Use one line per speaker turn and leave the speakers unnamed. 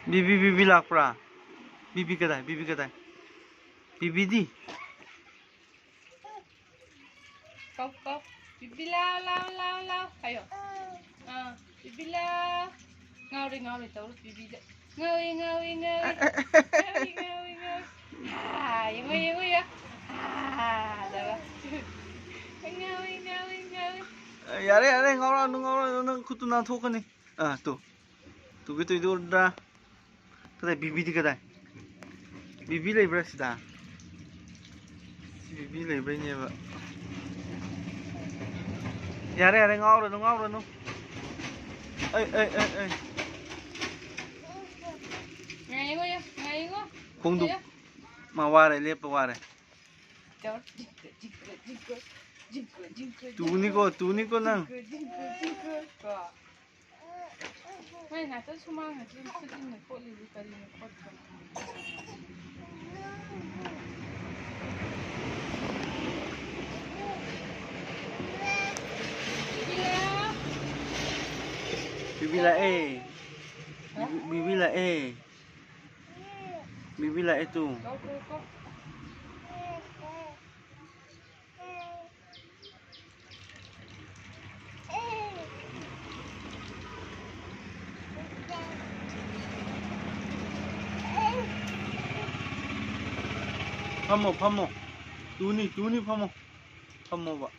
Bibi lakpra. Bibi kadai. Bibi di.
Kau. Bibi lau. Ayo. Bibi lau. Ngawri tahu bibi. Ngawi. Yang ya. Dah. Ngawi.
Yare ngawra kutu na thokani. Tuh. Tuh gitu itu udah. Kadai bibi di kadai. Bibi leibra sida. Bibi leibra nyeba. Yare ngawra no. Ai.
Ngayi go.
Kongdu. Ma ware lepa ware. Tuni ko nang.
May nasa sumanga din sa din na po lilipa rin ng podcast.
Bibi la itu.
Go.
Pamo. Tuni pamo. Pamo ba.